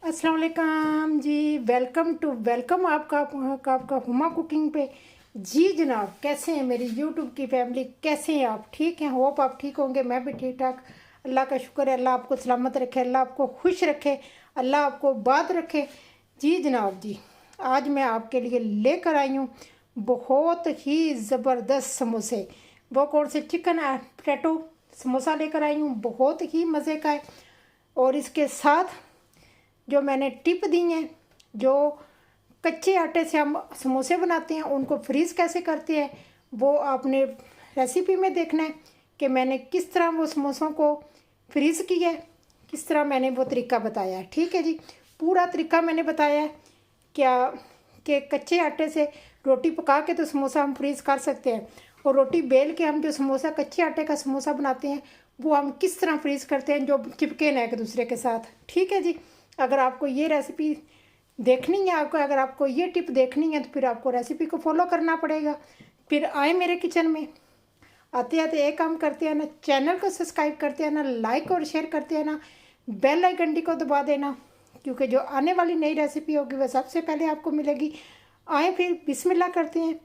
अस्सलाम वालेकुम जी। वेलकम आपका हुमा कुकिंग पे। जी जनाब, कैसे हैं मेरी यूट्यूब की फैमिली, कैसे हैं आप? ठीक हैं, होप आप ठीक होंगे। मैं भी ठीक ठाक, अल्लाह का शुक्र है। अल्लाह आपको सलामत रखे, अल्लाह आपको खुश रखे, अल्लाह आपको बात रखे। जी जनाब जी, आज मैं आपके लिए लेकर आई हूँ बहुत ही ज़बरदस्त समोसे। वो कौन से? चिकन पोटैटो समोसा लेकर आई हूँ, बहुत ही मज़े का है। और इसके साथ जो मैंने टिप दी हैं, जो कच्चे आटे से हम समोसे बनाते हैं उनको फ्रीज़ कैसे करते हैं, वो आपने रेसिपी में देखना है कि मैंने किस तरह वो समोसों को फ्रीज़ किया है, किस तरह मैंने वो तरीका बताया है। ठीक है जी, पूरा तरीका मैंने बताया है। क्या कि कच्चे आटे से रोटी पका के तो समोसा हम फ्रीज़ कर सकते हैं, और रोटी बेल के हम जो समोसा कच्चे आटे का समोसा बनाते हैं वो हम किस तरह फ्रीज़ करते हैं जो चिपके ना एक दूसरे के साथ। ठीक है जी, अगर आपको ये रेसिपी देखनी है, अगर आपको ये टिप देखनी है तो फिर आपको रेसिपी को फॉलो करना पड़ेगा। फिर आए मेरे किचन में, आते आते एक काम करते हैं ना, चैनल को सब्सक्राइब करते हैं ना, लाइक और शेयर करते हैं ना, बेल आइकन को दबा देना, क्योंकि जो आने वाली नई रेसिपी होगी वह सबसे पहले आपको मिलेगी। आए फिर बिस्मिल्लाह करते हैं,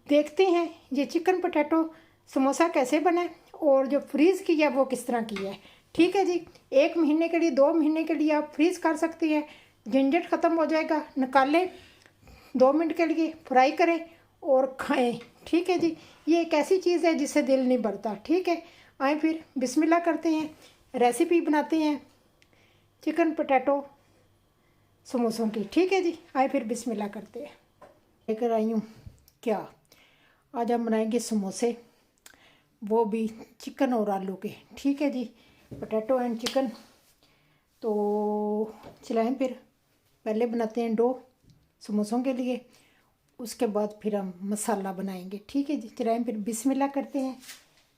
देखते हैं ये चिकन पोटैटो समोसा कैसे बने और जो फ्रीज़ किया वो किस तरह किया है। ठीक है जी, 1 महीने के लिए 2 महीने के लिए आप फ्रीज़ कर सकते हैं, झंझट ख़त्म हो जाएगा। निकालें, 2 मिनट के लिए फ्राई करें और खाएं। ठीक है जी, ये एक ऐसी चीज़ है जिससे दिल नहीं भरता। ठीक है, आए फिर बिस्मिल्लाह करते हैं, रेसिपी बनाते हैं चिकन पोटैटो समोसों की। ठीक है जी, आए फिर बिस्मिल्लाह करते हैं। लेकर आई हूँ क्या, आज हम बनाएंगे समोसे, वो भी चिकन और आलू के। ठीक है जी, पोटैटो एंड चिकन। तो चलाएं फिर, पहले बनाते हैं डो समोसों के लिए, उसके बाद फिर हम मसाला बनाएंगे। ठीक है जी, चलाएं फिर बिस्मिल्लाह करते हैं,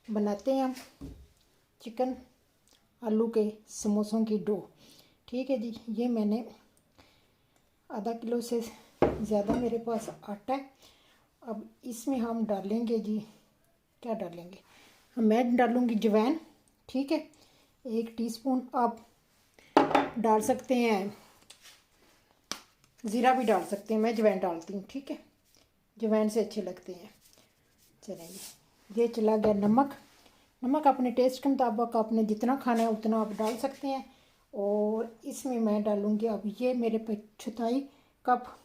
बनाते हैं हम चिकन आलू के समोसों की डो। ठीक है जी, ये मैंने आधा किलो से ज़्यादा मेरे पास आटा है। अब इसमें हम डालेंगे जी, क्या डालेंगे, मैं डालूँगी जवैन। ठीक है, 1 टीस्पून। आप डाल सकते हैं, ज़ीरा भी डाल सकते हैं, मैं जवैन डालती हूँ। ठीक है, जवैन से अच्छे लगते हैं। चलेंगे, ये चला गया नमक। नमक अपने टेस्ट के मुताबिक, आपने जितना खाना है उतना आप डाल सकते हैं। और इसमें मैं डालूँगी, अब ये मेरे पे 1/4 कप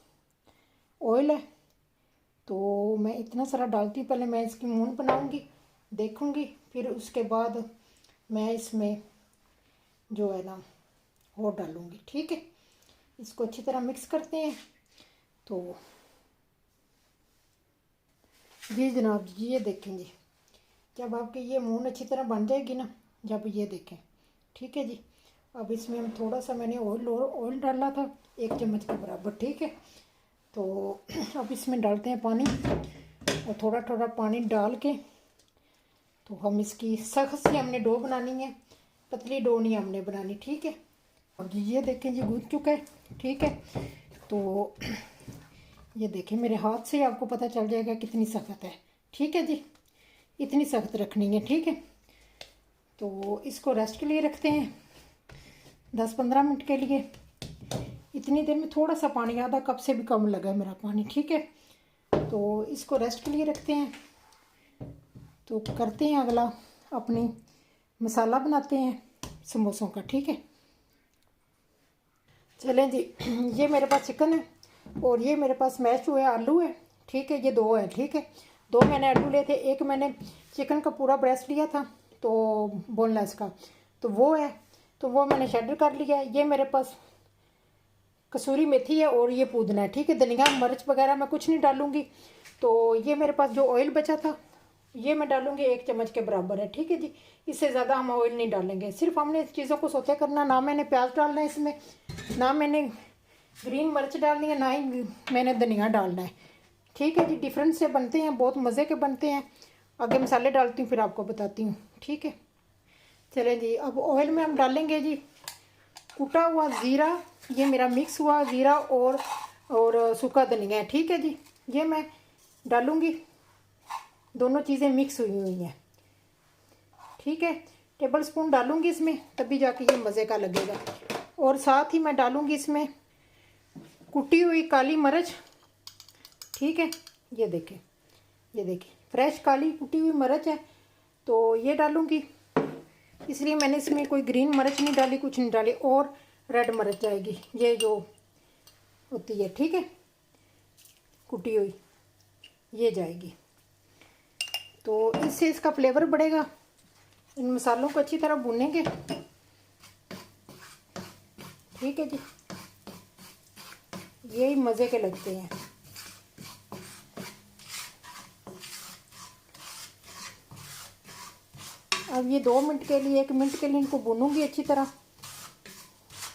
ऑयल है, तो मैं इतना सारा डालती हूँ। पहले मैं इसकी मून बनाऊँगी, देखूँगी, फिर उसके बाद मैं इसमें जो है ना वो डालूँगी। ठीक है, इसको अच्छी तरह मिक्स करते हैं। तो जी जनाब जी, ये देखें जी, जब आपकी ये मून अच्छी तरह बन जाएगी ना, जब ये देखें। ठीक है जी, अब इसमें हम थोड़ा सा, मैंने ऑयल डाला था 1 चम्मच के बराबर। ठीक है, तो अब इसमें डालते हैं पानी, और थोड़ा थोड़ा पानी डाल के तो हम इसकी सख्त सी हमने डो बनानी है, पतली डो नहीं हमने बनानी। ठीक है, और ये देखें जी गूंथ चुका है। ठीक है, तो ये देखें मेरे हाथ से आपको पता चल जाएगा कितनी सख्त है। ठीक है जी, इतनी सख्त रखनी है। ठीक है, तो इसको रेस्ट के लिए रखते हैं 10-15 मिनट के लिए। इतनी देर में थोड़ा सा पानी, आधा कप से भी कम लगा है मेरा पानी। ठीक है, तो इसको रेस्ट के लिए रखते हैं। तो करते हैं अगला, अपनी मसाला बनाते हैं समोसों का। ठीक है, चलें जी, ये मेरे पास चिकन है और ये मेरे पास मैश हुए आलू है। ठीक है, ये 2 है। ठीक है, 2 मैंने आलू लिए थे, एक मैंने चिकन का पूरा ब्रेस्ट लिया था तो बोनलेस का, तो वो है, तो वो मैंने शेडर कर लिया है। ये मेरे पास कसूरी मेथी है और ये पुदीना है। ठीक है, धनिया मिर्च वगैरह मैं कुछ नहीं डालूँगी। तो ये मेरे पास जो ऑयल बचा था ये मैं डालूँगी 1 चम्मच के बराबर है। ठीक है जी, इससे ज़्यादा हम ऑयल नहीं डालेंगे, सिर्फ हमने चीज़ों को सौते करना। ना मैंने प्याज डालना है इसमें, ना मैंने ग्रीन मिर्च डालनी है, ना ही मैंने धनिया डालना है। ठीक है जी, डिफरेंट से बनते हैं, बहुत मज़े के बनते हैं। आगे मसाले डालती हूँ फिर आपको बताती हूँ। ठीक है, चलें जी, अब ऑयल में हम डालेंगे जी कुटा हुआ ज़ीरा, ये मेरा मिक्स हुआ ज़ीरा और सूखा धनिया है। ठीक है जी, ये मैं डालूँगी, दोनों चीज़ें मिक्स हुई हुई हैं। ठीक है, टेबल स्पून डालूँगी इसमें, तभी जाके ये मज़े का लगेगा। और साथ ही मैं डालूँगी इसमें कुटी हुई काली मिर्च। ठीक है, ये देखें, ये देखें, फ्रेश काली कुटी हुई मिर्च है, तो ये डालूँगी। इसलिए मैंने इसमें कोई ग्रीन मिर्च नहीं डाली, कुछ नहीं डाली। और रेड मिर्च जाएगी, ये जो होती है, ठीक है, कुटी हुई, ये जाएगी। तो इससे इसका फ्लेवर बढ़ेगा। इन मसालों को अच्छी तरह भूनेंगे। ठीक है जी, यही मज़े के लगते हैं। अब ये 2 मिनट के लिए, 1 मिनट के लिए इनको भूनूंगी अच्छी तरह।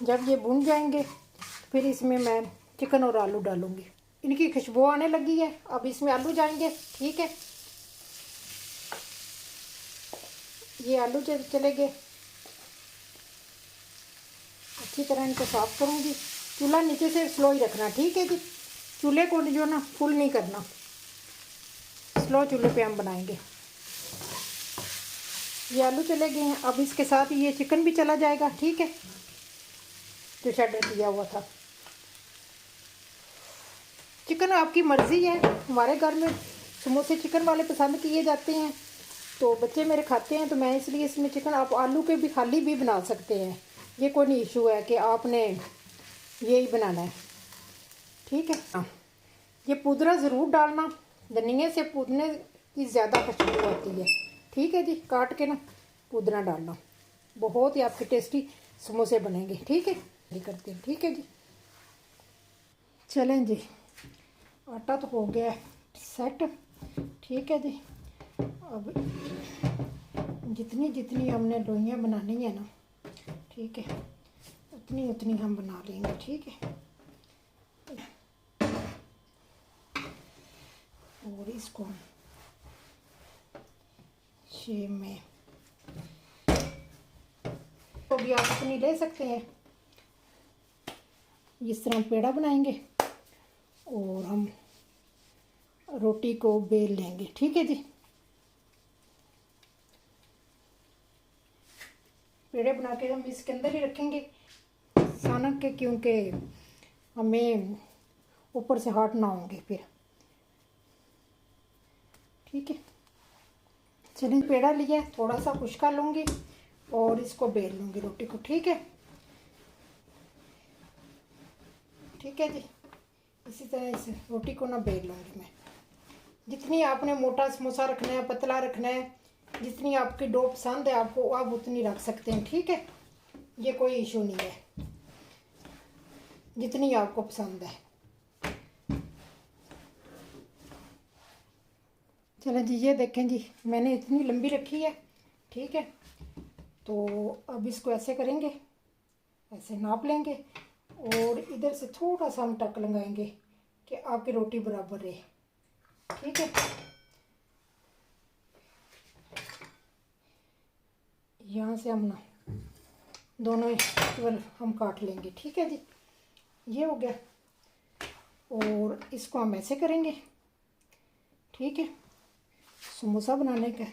जब ये भून जाएंगे फिर इसमें मैं चिकन और आलू डालूंगी। इनकी खुशबू आने लगी है, अब इसमें आलू जाएंगे। ठीक है, ये आलू चले गए। अच्छी तरह इनको साफ़ करूंगी। चूल्हा नीचे से स्लो ही रखना, ठीक है जी। चूल्हे को जो ना फुल नहीं करना, स्लो चूल्हे पे हम बनाएंगे। ये आलू चले गए हैं, अब इसके साथ ये चिकन भी चला जाएगा। ठीक है, जो शेडर किया हुआ था। चिकन आपकी मर्ज़ी है। हमारे घर में समोसे चिकन वाले पसंद किए जाते हैं, तो बच्चे मेरे खाते हैं, तो मैं इसलिए इसमें चिकन, आप आलू के भी खाली भी बना सकते हैं। ये कोई नहीं इशू है कि आपने यही बनाना है। ठीक है, हाँ, ये पुदरा ज़रूर डालना। धनिया से पुदने की ज़्यादा खुशबू आती है। ठीक है जी, काट के ना पुदना डालना, बहुत ही आपके टेस्टी समोसे बनेंगे। ठीक है, ये करते हैं। ठीक है जी, चलें जी, आटा तो हो गया है सेट। ठीक है जी, अब जितनी जितनी हमने लोइयाँ बनानी है ना, ठीक है, उतनी उतनी हम बना लेंगे। ठीक है, और इसको हम शेप में तो भी आप अपनी ले सकते हैं। इस तरह पेड़ा बनाएंगे और हम रोटी को बेल लेंगे। ठीक है जी, पेड़े बना के हम इसके अंदर ही रखेंगे सानक के, क्योंकि हमें ऊपर से हाथ ना होंगे फिर। ठीक है, चलिए, पेड़ा लिया, थोड़ा सा खुश्का लूँगी और इसको बेल लूँगी रोटी को। ठीक है, ठीक है जी, इसी तरह इस रोटी को ना बेल लूँगी मैं। जितनी आपने मोटा समोसा रखना है, पतला रखना है, जितनी आपकी डो पसंद है आपको, आप उतनी रख सकते हैं। ठीक है, ये कोई इशू नहीं है, जितनी आपको पसंद है। चलो जी, ये देखें जी, मैंने इतनी लंबी रखी है। ठीक है, तो अब इसको ऐसे करेंगे, ऐसे नाप लेंगे और इधर से थोड़ा सा हम टक लगाएंगे कि आपकी रोटी बराबर रहे। ठीक है, यहाँ से हम ना दोनों इक्वल हम काट लेंगे। ठीक है जी, ये हो गया। और इसको हम ऐसे करेंगे। ठीक है, समोसा बनाने का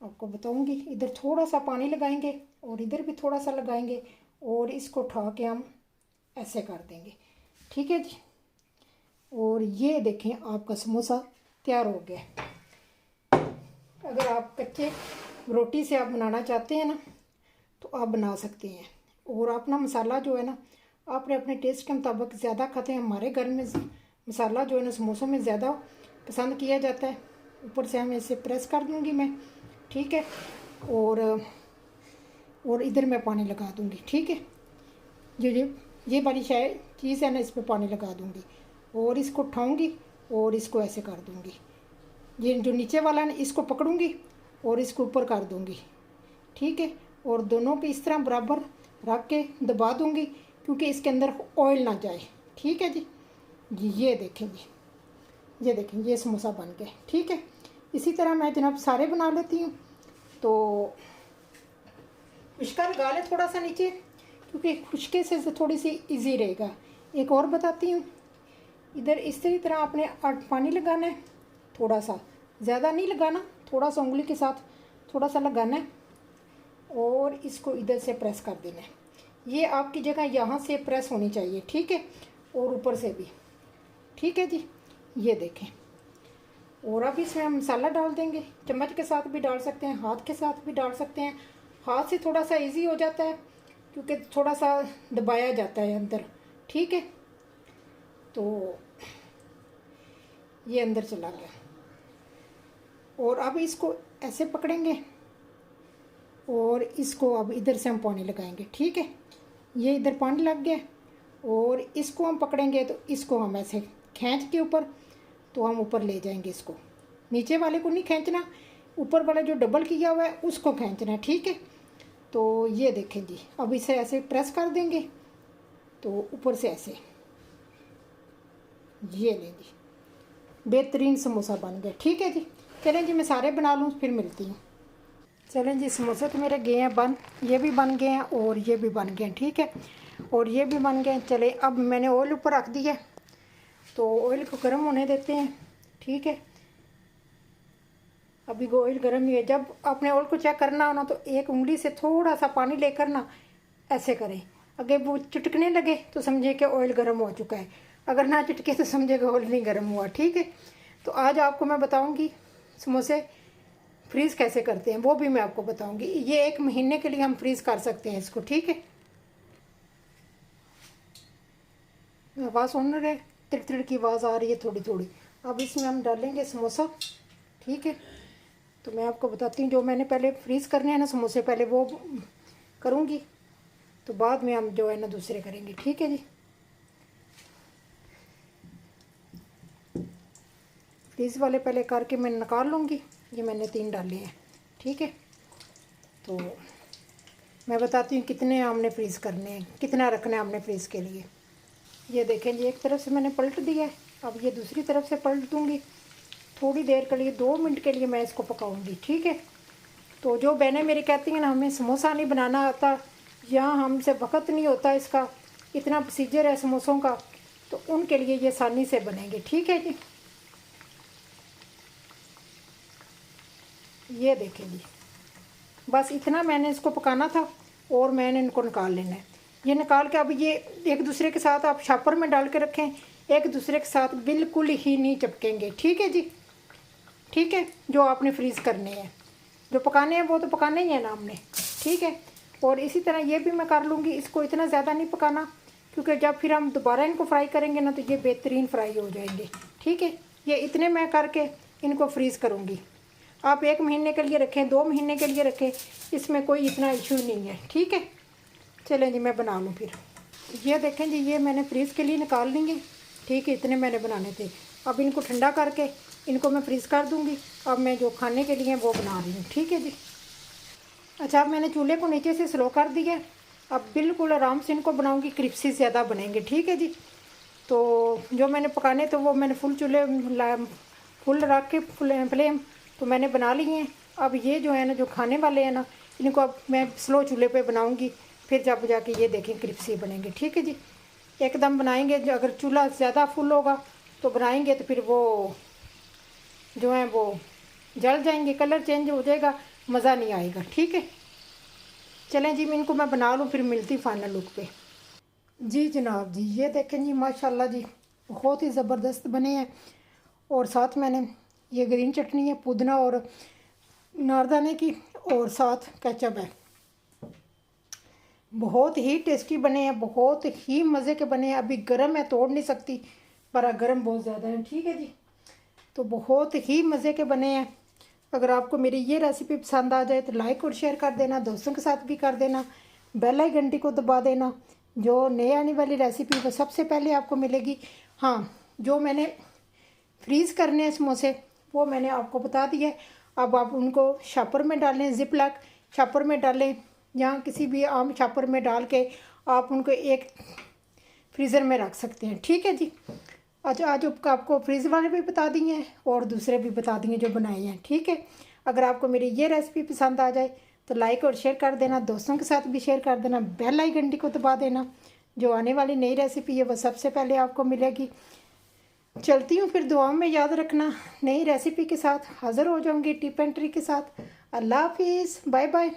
आपको बताऊंगी। इधर थोड़ा सा पानी लगाएंगे और इधर भी थोड़ा सा लगाएंगे और इसको उठा के हम ऐसे कर देंगे। ठीक है जी, और ये देखें, आपका समोसा तैयार हो गया। अगर आप कच्चे रोटी से आप बनाना चाहते हैं ना, तो आप बना सकते हैं। और अपना मसाला जो है ना, आपने अपने टेस्ट के मुताबिक ज़्यादा खाते हैं। हमारे घर में मसाला जो है ना समोसों में ज़्यादा पसंद किया जाता है। ऊपर से हम इसे प्रेस कर दूंगी मैं। ठीक है, और इधर मैं पानी लगा दूंगी। ठीक है, ये वाली शायद चीज़ है ना, इस पर पानी लगा दूंगी और इसको उठाऊंगी और इसको ऐसे कर दूंगी। ये जो नीचे वाला है ना, इसको पकड़ूंगी और इसको ऊपर कर दूंगी। ठीक है, और दोनों पे इस तरह बराबर रख के दबा दूंगी, क्योंकि इसके अंदर ऑयल ना जाए। ठीक है जी, ये देखें जी, ये देखें, ये समोसा बन गए। ठीक है, इसी तरह मैं जनाब सारे बना लेती हूँ। तो खुश्का लगा लें थोड़ा सा नीचे, क्योंकि खुश्के से थोड़ी सी इजी रहेगा। एक और बताती हूँ, इधर इस तरह आपने पानी लगाना है, थोड़ा सा, ज़्यादा नहीं लगाना, थोड़ा सा उंगली के साथ थोड़ा सा लगाना है और इसको इधर से प्रेस कर देना है। ये आपकी जगह यहाँ से प्रेस होनी चाहिए, ठीक है, और ऊपर से भी, ठीक है जी। ये देखें। और अब इसमें हम मसाला डाल देंगे। चम्मच के साथ भी डाल सकते हैं, हाथ के साथ भी डाल सकते हैं। हाथ से थोड़ा सा इजी हो जाता है क्योंकि थोड़ा सा दबाया जाता है अंदर, ठीक है। तो ये अंदर चला गया। और अब इसको ऐसे पकड़ेंगे और इसको अब इधर से हम पानी लगाएंगे, ठीक है। ये इधर पानी लग गया और इसको हम पकड़ेंगे तो इसको हम ऐसे खींच के ऊपर, तो हम ऊपर ले जाएंगे इसको। नीचे वाले को नहीं खींचना, ऊपर वाला जो डबल किया हुआ है उसको खींचना है, ठीक है। तो ये देखें जी, अब इसे ऐसे प्रेस कर देंगे तो ऊपर से ऐसे, ये लें जी, बेहतरीन समोसा बन गया, ठीक है जी। चलें जी मैं सारे बना लूँ फिर मिलती हूँ। चलें जी, समोसे तो मेरे गए हैं बन, ये भी बन गए हैं और ये भी बन गए हैं, ठीक है, और ये भी बन गए हैं। चले अब मैंने ऑयल ऊपर रख दिया है तो ऑयल को गर्म होने देते हैं, ठीक है। अभी ऑयल गर्म ही है। जब आपने ऑयल को चेक करना हो ना तो एक उंगली से थोड़ा सा पानी लेकर ना ऐसे करें। अगर वो चटकने लगे तो समझे कि ऑयल गर्म हो चुका है, अगर ना चटके तो समझेगा ऑयल नहीं गर्म हुआ, ठीक है। तो आज आपको मैं बताऊंगी समोसे फ्रीज़ कैसे करते हैं, वो भी मैं आपको बताऊंगी। ये 1 महीने के लिए हम फ्रीज़ कर सकते हैं इसको, ठीक है। आवाज़ सुन रहे, तिड़ की आवाज़ आ रही है थोड़ी थोड़ी। अब इसमें हम डालेंगे समोसा, ठीक है। तो मैं आपको बताती हूँ, जो मैंने पहले फ्रीज़ करने हैं ना समोसे, पहले वो करूँगी तो बाद में हम जो है ना दूसरे करेंगे, ठीक है जी। फ्रीज़ वाले पहले करके मैं निकाल लूँगी। ये मैंने 3 डाले हैं, ठीक है। तो मैं बताती हूँ कितने हमने फ्रीज़ करने हैं, कितना रखना है हमने फ्रीज़ के लिए। ये देखें जी, एक तरफ से मैंने पलट दिया है, अब ये दूसरी तरफ से पलट दूँगी। थोड़ी देर के लिए 2 मिनट के लिए मैं इसको पकाऊंगी, ठीक है। तो जो बहनें मेरी कहती हैं ना हमें समोसा नहीं बनाना आता या हमसे वक्त नहीं होता, इसका इतना प्रोसीजर है समोसों का, तो उनके लिए ये आसानी से बनेंगे, ठीक है जी। ये देखें जी, बस इतना मैंने इसको पकाना था और मैंने इनको निकाल लेना है। ये निकाल के अब ये एक दूसरे के साथ आप छापर में डाल के रखें, एक दूसरे के साथ बिल्कुल ही नहीं चिपकेंगे, ठीक है जी, ठीक है। जो आपने फ्रीज़ करने हैं, जो पकाने हैं वो तो पकाने ही है ना हमने, ठीक है। और इसी तरह ये भी मैं कर लूँगी। इसको इतना ज़्यादा नहीं पकाना क्योंकि जब फिर हम दोबारा इनको फ्राई करेंगे ना तो ये बेहतरीन फ्राई हो जाएंगे, ठीक है। ये इतने मैं करके इनको फ्रीज़ करूँगी। आप 1 महीने के लिए रखें, 2 महीने के लिए रखें, इसमें कोई इतना इशू नहीं है, ठीक है। चलें जी मैं बना लूँ फिर। ये देखें जी, ये मैंने फ्रीज़ के लिए निकाल लेंगे, ठीक है। इतने मैंने बनाने थे। अब इनको ठंडा करके इनको मैं फ्रीज़ कर दूँगी। अब मैं जो खाने के लिए वो बना रही हूँ, ठीक है जी। अच्छा, अब मैंने चूल्हे को नीचे से स्लो कर दिया। अब बिल्कुल आराम से इनको बनाऊँगी, क्रिस्पी ज़्यादा बनेंगे, ठीक है जी। तो जो मैंने पकाने तो वो मैंने फुल रख के फ्लेम तो मैंने बना लिए हैं। अब ये जो है ना जो खाने वाले हैं ना, इनको अब मैं स्लो चूल्हे पे बनाऊंगी, फिर जब जाके ये देखें क्रिस्पी बनेंगे, ठीक है जी। एकदम बनाएंगे, जो अगर चूल्हा ज़्यादा फुल होगा तो बनाएंगे तो फिर वो जो है वो जल जाएंगे, कलर चेंज हो जाएगा, मज़ा नहीं आएगा, ठीक है। चलें जी, मैं इनको मैं बना लूँ फिर मिलती फाइनल लुक पे। जी जनाब जी, ये देखें जी, माशाल्लाह जी बहुत ही ज़बरदस्त बने हैं। और साथ मैंने ये ग्रीन चटनी है पुदीना और नारदाने की, और साथ केचप है। बहुत ही टेस्टी बने हैं, बहुत ही मज़े के बने हैं। अभी गर्म है, तोड़ नहीं सकती, पर गर्म बहुत ज़्यादा है, ठीक है जी। तो बहुत ही मज़े के बने हैं। अगर आपको मेरी ये रेसिपी पसंद आ जाए तो लाइक और शेयर कर देना, दोस्तों के साथ भी कर देना, बेल आइकन घंटी को दबा देना। जो नए आने वाली रेसिपी वो सबसे पहले आपको मिलेगी। हाँ, जो मैंने फ्रीज़ करने हैं समोसे वो मैंने आपको बता दिया है। अब आप उनको शॉपर में डालें, जिप लॉक शॉपर में डालें या किसी भी आम शॉपर में डाल के आप उनको एक फ्रीज़र में रख सकते हैं, ठीक है जी। आज आपको फ्रीज़ वाले भी बता दिए हैं और दूसरे भी बता दिए जो बनाए हैं, ठीक है। अगर आपको मेरी ये रेसिपी पसंद आ जाए तो लाइक और शेयर कर देना, दोस्तों के साथ भी शेयर कर देना, बेल आइकन घंटी को दबा देना। जो आने वाली नई रेसिपी है वह सबसे पहले आपको मिलेगी। चलती हूँ फिर, दुआओं में याद रखना। नई रेसिपी के साथ हाज़िर हो जाऊँगी, टिप एंड ट्रिक के साथ। अल्लाह हाफिज़, बाय बाय।